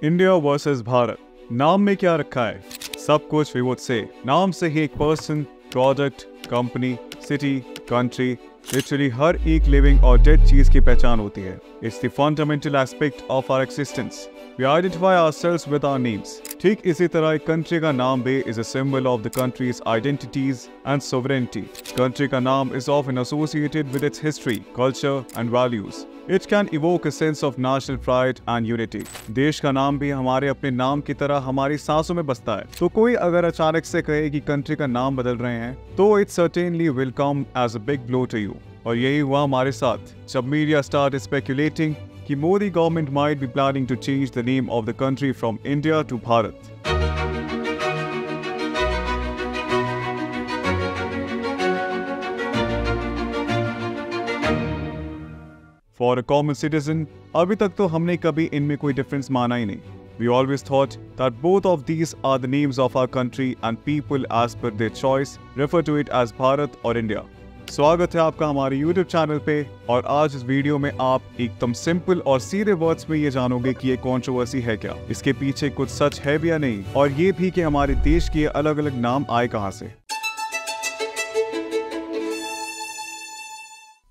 India versus Bharat. नाम में क्या रखा है? सब कुछ वी वुड से। नाम से ही एक person, product, company, city, country, literally हर एक लिविंग और डेड चीज की पहचान होती है। It's the fundamental aspect of our existence. We identify ourselves with our names. ठीक इसी तरह एक कंट्री का नाम भी is a symbol of the country's identities and sovereignty. Country का नाम is often associated with its history, culture and values. It can evoke a sense of national pride and unity. देश का नाम भी हमारे अपने नाम की तरह हमारी सांसों में बसता है। तो कोई अगर अचानक से कहे कि कंट्री का नाम बदल रहे हैं, तो it certainly will come as a big blow to you. और यही हुआ हमारे साथ जब मीडिया started speculating कि Modi government might be planning to change the name of the country from India to Bharat. For a common citizen, अभी तक तो हमने कभी इनमें कोई डिफरेंस माना ही नहीं. We always thought that both of these are the names of our country and people as per their choice refer to it as Bharat or India. स्वागत है आपका हमारे YouTube चैनल पे और आज इस वीडियो में आप एकदम सिंपल और सीधे वर्ड्स में ये जानोगे कि ये कंट्रोवर्सी है क्या, इसके पीछे कुछ सच है भी या नहीं, और ये भी कि हमारे देश के अलग अलग नाम आए कहां से।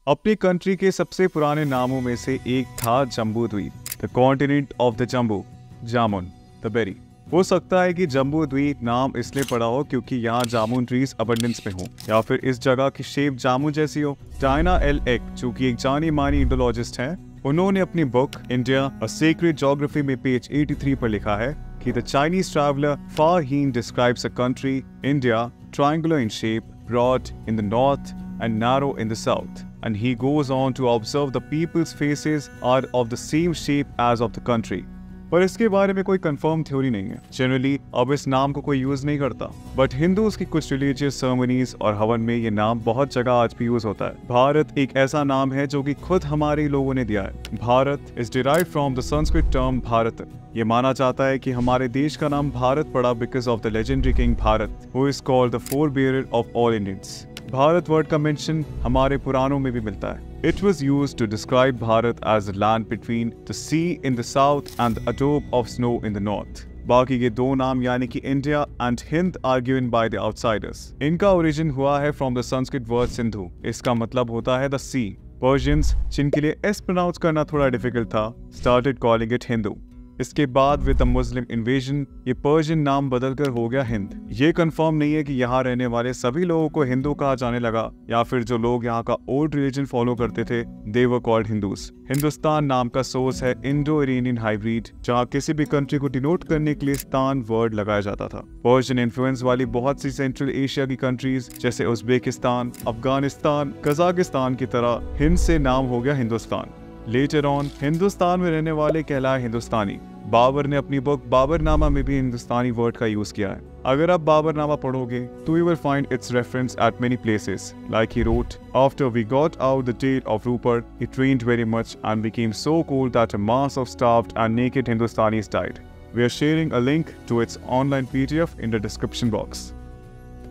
अपनी कंट्री के सबसे पुराने नामों में से एक था Jambu Dvipa, the continent of the Jambu, jamun, the berry. हो सकता है कि जम्बू द्वीप नाम इसलिए पड़ा हो क्योंकि यहाँ जामुन ट्रीज अबंडेंस में हो, या फिर इस जगह की शेप जामुन जैसी हो। डायना एल एक, जो कि एक जानी मानी इंडोलॉजिस्ट हैं, उन्होंने अपनी book India a secret geography में पेज 83 पर लिखा है कि the Chinese traveller Fa Hien describes a country India triangular in shape, broad in the north and narrow in the south, and he goes on to observe the people's faces are of the same shape as of the country. पर इसके बारे में कोई confirm theory नहीं है। Generally अब इस नाम को कोई यूज नहीं करता, बट हिंदूज की कुछ रिलीजियस सेरेमनीज और हवन में ये नाम बहुत जगह आज भी यूज होता है। भारत एक ऐसा नाम है जो कि खुद हमारे लोगों ने दिया है। Bharat is derived from the Sanskrit term Bharat. ये माना जाता है कि हमारे देश का नाम भारत पड़ा because of the legendary king Bharat, who is called the forebearer of all Indians. Bharat word का मेंशन हमारे पुराणों में भी मिलता है। It was used to describe Bharat as the land between the sea in the south and the adobe of snow in the north. बाकी के दो नाम यानी कि India and Hind are given by the outsiders. इनका ओरिजिन हुआ है from the Sanskrit word Sindhu. इसका मतलब होता है द सी। पर्शियंस, जिनके लिए एस प्रोनाउंस करना थोड़ा डिफिकल्ट था, started calling it हिंदू। इसके बाद विद द मुस्लिम इन्वेजन ये पर्शियन नाम बदलकर हो गया हिंद। ये कंफर्म नहीं है कि यहाँ रहने वाले सभी लोगों को हिंदू कहा जाने लगा या फिर जो लोग यहाँ का ओल्ड रिलीजन फॉलो करते थे दे वर कॉल्ड हिंदूज। हिंदुस्तान नाम का सोर्स है इंडो इरानियन हाइब्रिड, जहाँ किसी भी कंट्री को डिनोट करने के लिए स्तान वर्ड लगाया जाता था। पर्शियन इन्फ्लुएंस वाली बहुत सी सेंट्रल एशिया की कंट्रीज जैसे उज्बेकिस्तान, अफगानिस्तान, कजाकिस्तान की तरह हिंद से नाम हो गया हिंदुस्तान। लेटर ऑन हिंदुस्तान में रहने वाले कहलाए हिंदुस्तानी। बाबर ने अपनी बुक बाबरनामा में भी हिंदुस्तानी वर्ड का यूज किया है। अगर आप बाबरनामा पढ़ोगे तो you will find its reference at many places. Like he wrote, after we got out the tale of Rupert, he trained very much and became so cold that a mass of starved and naked Hindustanis died. We are sharing a link to its online PDF in the description box.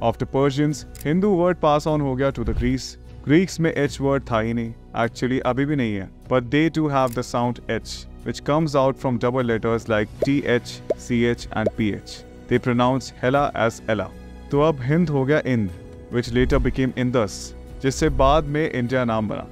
After Persians, Hindu word pass on हो गया to the Greeks. Greeks में H word था ही नहीं, actually अभी भी नहीं है, but they too have the sound H, which comes out from double letters like TH, CH and PH. They pronounce Hela as Ella. तो अब हिंद हो गया इंद, which later became Indus, जिससे बाद में इंडिया नाम बना।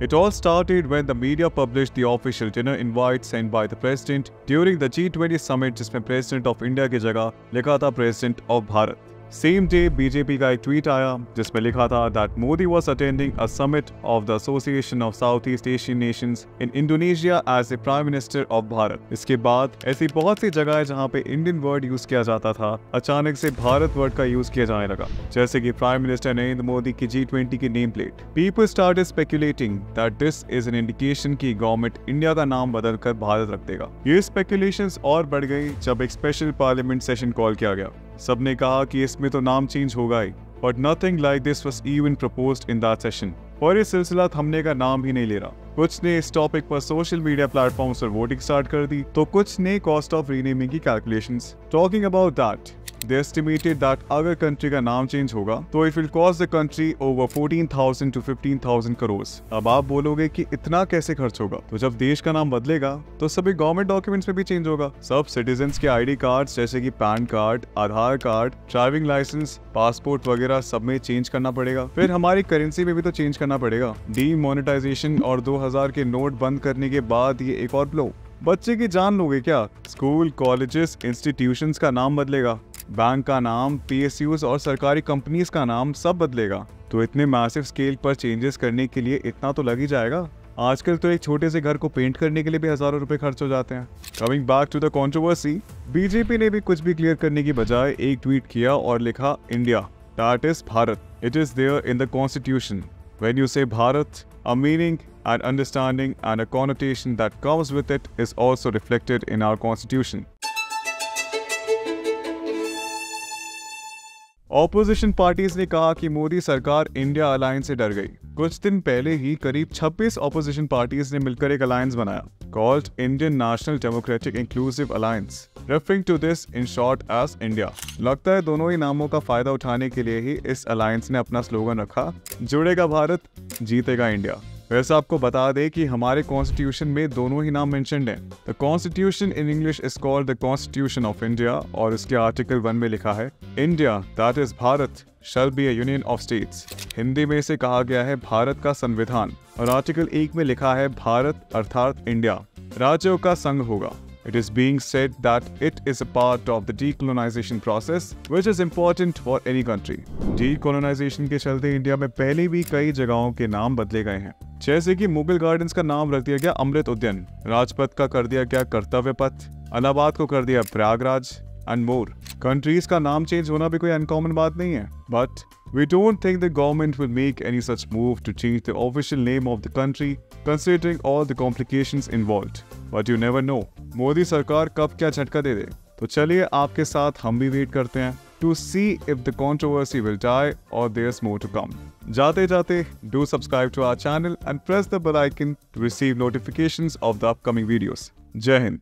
It all started when the media published the official dinner invite sent by the president during the G20 summit, जिसमें प्रेसिडेंट ऑफ इंडिया की जगह लिखा था president of Bharat. Same day BJP का एक ट्वीट आया जिसमें लिखा था that Modi was attending a summit of the Association of South East Asian Nations in Indonesia as a prime minister of Bharat. इसके बाद ऐसी बहुत सी जगह है जहां पे इंडियन वर्ड यूज किया जाता था, अचानक से भारत वर्ड का यूज किया जाने लगा, जैसे कि प्राइम मिनिस्टर नरेंद्र मोदी की G20 की name plate. People started speculating that this is an indication कि गवर्नमेंट इंडिया का नाम बदलकर भारत रख देगा। ये स्पेकुलेशंस और बढ़ गई जब एक स्पेशल पार्लियामेंट सेशन कॉल किया गया। सबने कहा कि इसमें तो नाम चेंज होगा ही, but nothing like this was even proposed in that session. और ये सिलसिला थमने का नाम ही नहीं ले रहा। कुछ ने इस टॉपिक पर सोशल मीडिया प्लेटफॉर्म्स पर वोटिंग स्टार्ट कर दी, तो कुछ ने कॉस्ट ऑफ रीनेमिंग की calculations. Talking about that, they estimated that अगर कंट्री का नाम चेंज होगा तो it will cost the country over 14,000 to 15,000 crore. अब आप बोलोगे कि इतना कैसे खर्च होगा? तो जब देश का नाम बदलेगा तो सभी गवर्नमेंट डॉक्यूमेंट्स में भी चेंज होगा। सब सिटीजन्स के आईडी कार्ड्स जैसे कि पैन कार्ड, आधार कार्ड, ड्राइविंग लाइसेंस, पासपोर्ट वगैरह सब में चेंज करना पड़ेगा। फिर हमारी करेंसी में भी तो चेंज करना पड़ेगा। डीमोनेटाइजेशन और 2000 के नोट बंद करने के बाद ये एक और ब्लो। बच्चे की जान लोगे क्या? स्कूल, कॉलेजेस, इंस्टीट्यूशंस का नाम बदलेगा, बैंक का नाम, PSUs और सरकारी कंपनीज का नाम सब बदलेगा। तो इतने मैसिव स्केल पर चेंजेस करने के लिए इतना तो लग ही जाएगा। आजकल तो एक छोटे से घर को पेंट करने के लिए भी हजारों रुपए खर्च हो जाते हैं। Coming back to the controversy, BJP ने भी कुछ भी क्लियर करने की बजाय एक ट्वीट किया और लिखा India, that is Bharat, it is there in the constitution. When you say Bharat, a meaning, an understanding and a connotation that comes with it is also reflected in our constitution. Opposition parties ने कहा कि मोदी सरकार India alliance से डर गई। कुछ दिन पहले ही करीब 26 ऑपोजिशन पार्टीज ने मिलकर एक अलायंस बनाया called Indian National Democratic Inclusive Alliance, referring to this in short as India. लगता है दोनों ही नामों का फायदा उठाने के लिए ही इस अलायंस ने अपना स्लोगन रखा, जुड़ेगा भारत, जीतेगा इंडिया। वैसे आपको बता दें कि हमारे कॉन्स्टिट्यूशन में दोनों ही नाम मेंशन्ड हैं। The constitution in English is called the constitution of India और इसके आर्टिकल 1 में लिखा है India that is Bharat shall be a union of states. Hindi में इसे कहा गया है भारत का संविधान और आर्टिकल 1 में लिखा है भारत अर्थात इंडिया राज्यों का संघ होगा। It is being said that it is a part of the decolonization process, which is important for any country. Decolonization के चलते इंडिया में पहले भी कई जगहों के नाम बदले गए हैं, जैसे कि मुगल गार्डन्स का नाम रख दिया गया अमृत उद्यान, राजपथ का कर दिया गया कर्तव्य पथ, इलाहाबाद को कर दिया प्रयागराज एंड मोर। कंट्रीज का नाम चेंज होना भी कोई अनकॉमन बात नहीं है, but we don't think the government will make any such move to change the official name of the country, considering all the complications involved. But you never know, Modi सरकार कब क्या झटका दे दे। तो चलिए आपके साथ हम भी वेट करते हैं to see if the controversy will die or there's more to come. जाते जाते do subscribe to our channel and press the bell icon to receive notifications of the upcoming videos. जय हिंद।